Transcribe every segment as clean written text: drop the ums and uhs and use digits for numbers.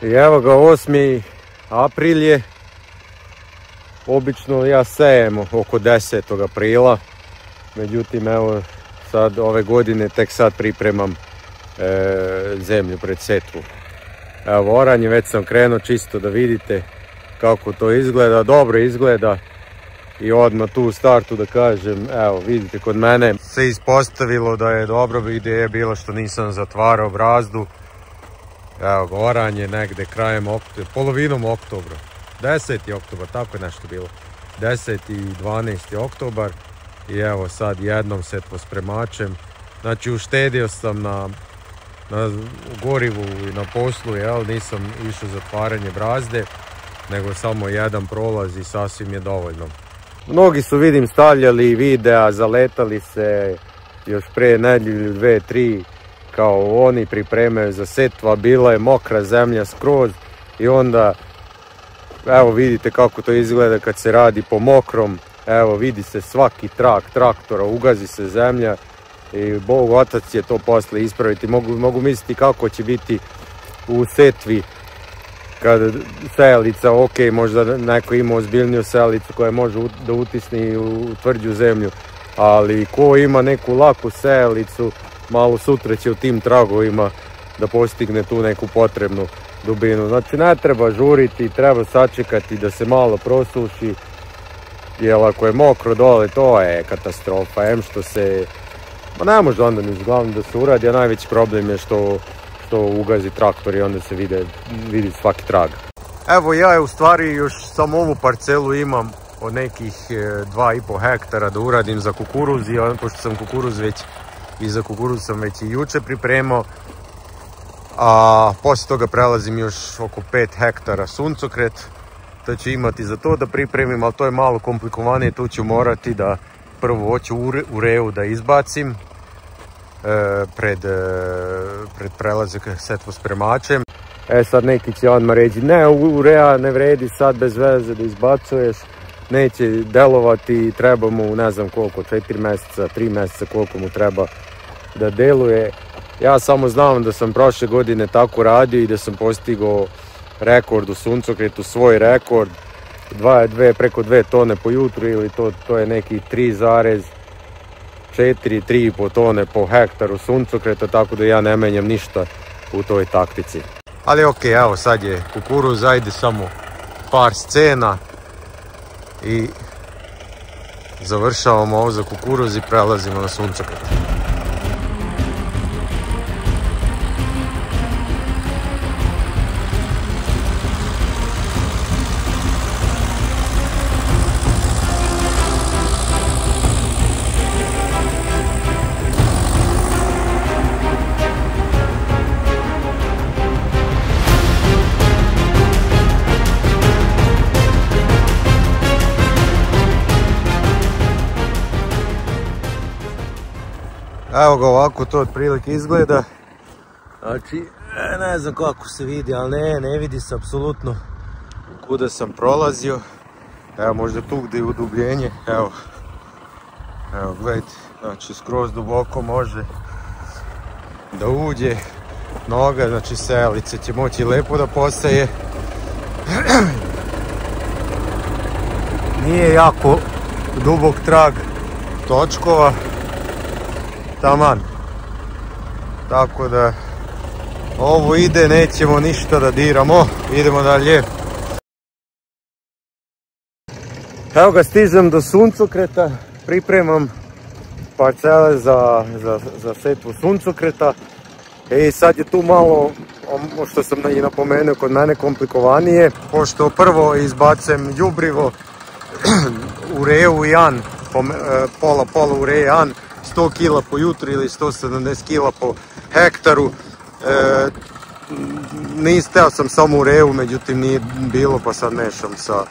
I evo ga, 8. april je. Obično ja sejem oko 10. aprila. Međutim, evo sad ove godine tek sad pripremam zemlju pred setvu. Evo oranje, već sam krenuo čisto da vidite kako to izgleda. Dobro izgleda. I odmah tu u startu da kažem, evo vidite kod mene se ispostavilo da je dobro ideja bila što nisam zatvarao brazdu. Evo ga, oranje negde krajem oktobra, polovinom oktobra, 10. oktobar, tako je nešto bilo, 10. i 12. oktobar i evo sad jednom setvospremačem. Znači uštedio sam na gorivu i na poslu, jel, nisam išao zatvaranje brazde, nego samo jedan prolaz i sasvim je dovoljno. Mnogi su, vidim, stavljali videa, zaletali se još pre nedjelju, 2, 3, kao oni pripremaju za setvu, a bila je mokra zemlja skroz i onda, evo vidite kako to izgleda kad se radi po mokrom, evo vidi se svaki trak traktora, ugazi se zemlja i Bog otac je to posle ispraviti. Mogu misliti kako će biti u setvi kad sejalica, ok, možda neko ima ozbiljniju sejalicu koja može da utisni u tvrđu zemlju, ali ko ima neku laku sejalicu, malo sutra će u tim tragovima da postigne tu neku potrebnu dubinu. Znači ne treba žuriti, treba sačekati da se malo prosuši, jer ako je mokro dole, to je katastrofa. Što se, ne može onda ni glavno da se uradi, a najveći problem je što ugazi traktor i onda se vidi svaki trag. Evo ja u stvari još samo ovu parcelu imam od nekih 2,5 hektara da uradim za kukuruz, pošto sam kukuruz sam već i juče pripremao, a poslije toga prelazim još oko 5 hektara suncokret, da ću imati za to da pripremim, ali to je malo komplikovanije, tu ću morati da prvo hoću ureu da izbacim pred prelazak setvospremačem. Sad neki će odmah reći, ne, urea ne vredi sad bez veze da izbacuješ, neće delovati, treba mu ne znam koliko, 4 mjeseca, 3 mjeseca, koliko mu treba da deluje. Ja samo znam da sam prošle godine tako radio i da sam postigao rekord u suncokretu, svoj rekord, preko 2 tone po jutru, ili to je neki 3,5 tone po hektaru suncokreta, tako da ja ne menjam ništa u toj taktici. Ali ok, evo sad je kukuruz, ajde samo par scena i završavamo ovo za kukuruz i prelazimo na suncokret. Evo ga, ovako to otprilike izgleda. Znači, ne znam kako se vidi, ali ne vidi se apsolutno kuda sam prolazio. Evo, možda tu gdje je udubljenje, evo gledajte, znači skroz duboko može da uđe noga, znači sejalice će moći lepo da poseje. Nije jako dubok trag točkova, taman, tako da ovo ide, nećemo ništa da diramo, idemo dalje. Evo ga, stižem do suncokreta, pripremam parcele za setvu suncokreta i sad je tu malo, što sam i napomenuo, kod mene komplikovanije, pošto prvo izbacem đubrivo, ureu i an, pola ureje an, 100 kila po jutru ili 170 kila po hektaru. Teo sam samo ureu, međutim nije bilo, pa sad mešam sa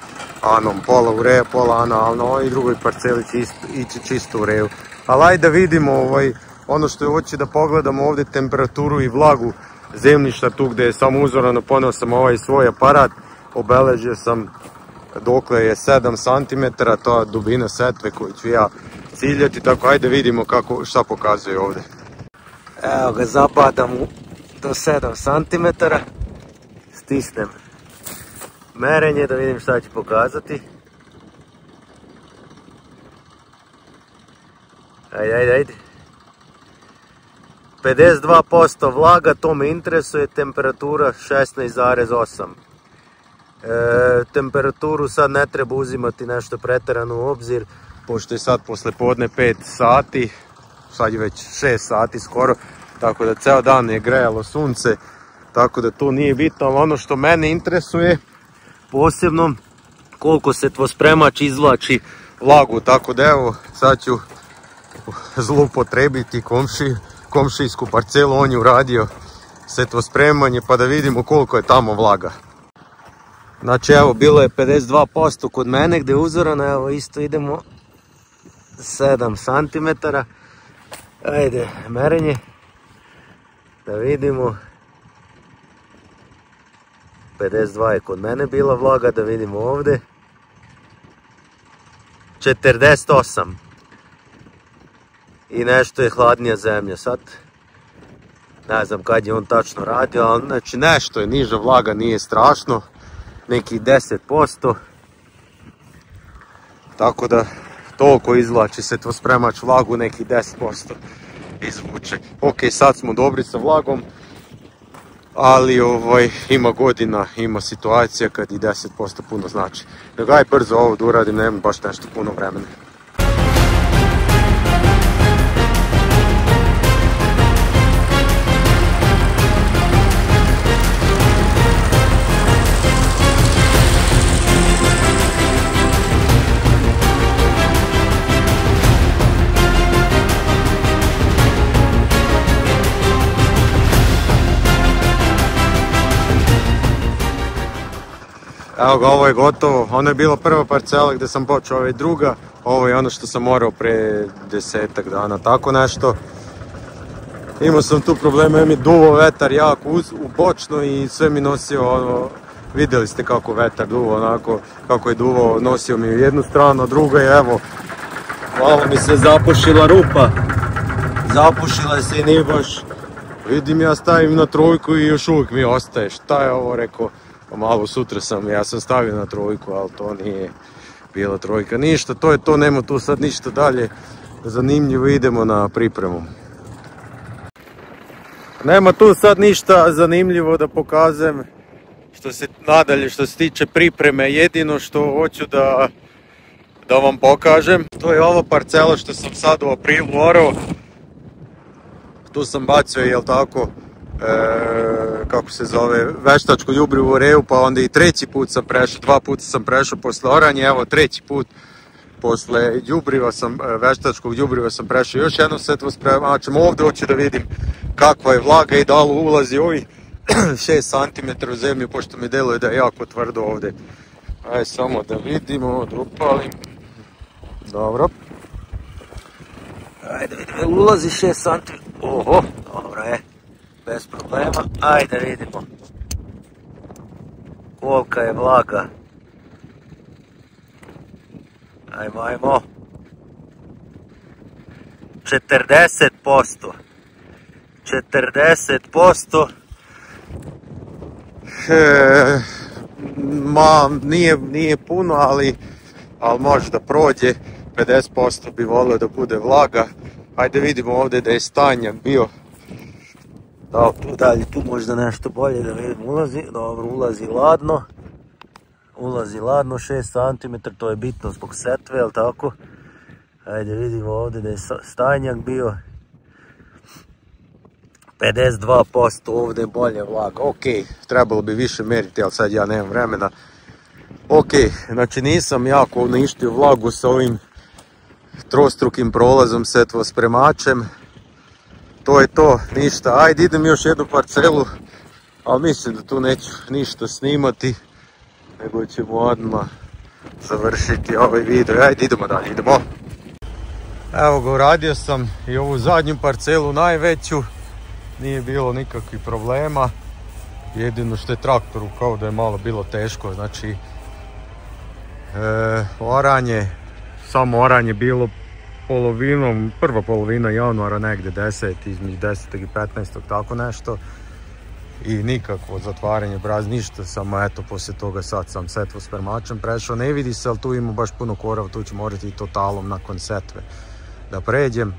anom, pola ureja, pola ana, ali na ovoj drugoj parceli će ići čisto ureu. Ali ajde da vidimo ono što hoće da pogledamo ovdje, temperaturu i vlagu zemljišta tu gdje je samo uzorano. Poneo sam ovaj svoj aparat, obeležio sam dokle je 7 cm, to je dubina setve koju ću ja ciljati, tako ajde vidimo šta pokazuje ovdje. Evo ga, zabadam do 7 cm, stisnem merenje da vidim šta će pokazati. Ajde. 52% vlaga, to me interesuje, temperatura 16,8. Temperaturu sad ne treba uzimati nešto pretjerano u obzir, pošto je sad poslijepodne 5 sati, sad je već 6 sati skoro, tako da ceo dan je grejalo sunce, tako da to nije bitno, ali ono što mene interesuje posebno koliko setvospremač izvlači vlagu, tako da evo sad ću zloupotrebiti komšijsku parcelu, on je uradio setvospremanje pa da vidimo koliko je tamo vlaga. Znači evo bilo je 52% kod mene gdje je uzorano, evo isto idemo 7 cm. Ajde merenje da vidimo. 52 je kod mene bila vlaga, da vidimo ovdje. 48. I nešto je hladnija zemlja sad. Ne znam kad je on tačno radio, ali znači nešto je niža vlaga, nije strašno. Nekih 10%. Tako da toliko izvlači setvospremač vlagu, nekih 10% izvuče. Ok, sad smo dobri sa vlagom, ali ima godina, ima situacija kad i 10% puno znači. Da ga brzo ovo da uradim, nemam baš nešto puno vremena. Evo ga, ovo je gotovo, ono je bila prva parcela gdje sam počeo, ovo je druga, ovo je ono što sam morao pre 10-ak dana, tako nešto. Imao sam tu probleme, mi je duvo vetar jako u bočno i sve mi nosio, vidjeli ste kako vetar duvo, onako, kako je duvo, nosio mi u jednu stranu, a druga je, evo, malo mi se zapušila rupa, zapušila se i nije baš, vidim ja stavim na trojku i još uvijek mi ostaje, šta je ovo, rekao. Malo sutra ja sam stavio na trojku, ali to nije bila trojka. Ništa, to je to, nema tu sad ništa dalje zanimljivo, idemo na pripremu. Nema tu sad ništa zanimljivo da pokažem nadalje što se tiče pripreme. Jedino što hoću da vam pokažem, to je ova parcela što sam sad u aprilu orao. Tu sam bacio, jel tako, kako se zove, veštačku đubrivu ureju, pa onda i treći put sam prešao, 2 puta sam prešao posle oranja, evo treći put posle veštačkog đubriva sam prešao još jednom setvospremačem. Ovdje hoću da vidim kakva je vlaga i da li ulazi ovi 6 cm u zemlju, pošto mi deluje da je jako tvrdo ovdje. Ajde samo da vidimo, da upalim. Dobro. Ajde vidimo, ulazi 6 cm. Oho, dobro je. Bez problema, ajde vidimo kolika je vlaga. Ajmo. 40%. 40%. Nije puno, ali može da prođe. 50% bi volio da bude vlaga. Ajde vidimo ovdje da je stanjak bio. Da, tu možda nešto bolje da vidim, ulazi, dobro, ulazi ladno 6 cm, to je bitno zbog setve, jel tako? Ajde vidimo ovdje da je stanjak bio 52%, ovdje je bolje vlaga, ok, trebalo bi više mjeriti, ali sad ja nemam vremena. Ok, znači nisam jako uništio vlagu sa ovim trostrukim prolazom setvospremačem. To je to, ništa, ajde idem još jednu parcelu, ali mislim da tu neću ništa snimati, nego ćemo odmah završiti ovaj video. Ajde idemo dalje, idemo. Evo ga, uradio sam i ovu zadnju parcelu, najveću, nije bilo nikakvih problema, jedino što je traktoru kao da je malo bilo teško, znači samo oranje bilo polovinom, prva polovina januara negdje između 10. i 15. tako nešto. i nikakvo zatvaranje brazde, ništa, samo eto poslije toga sad sam setvu s permačem prešao, ne vidi se, ali tu ima baš puno korova, tu ću morati i totalom nakon setve da pređem.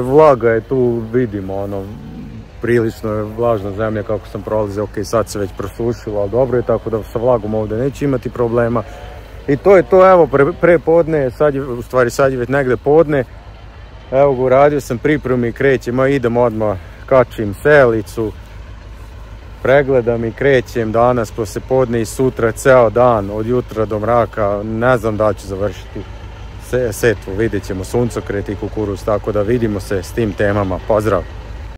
Vlaga je tu, vidimo, ono, prilično je vlažna zemlja kako sam prolazio, ok, sad se već prosušilo, ali dobro je, tako da sa vlagom ovdje neće imati problema. I to je to, evo, pre podne, sad je već negde podne, evo ga, uradio sam pripremu i krećem, idem odmah, kačim selicu, pregledam i krećem danas poslije podne i sutra ceo dan, od jutra do mraka, ne znam da ću završiti setvu, vidjet ćemo suncokret i kukuruz, tako da vidimo se s tim temama, pozdrav!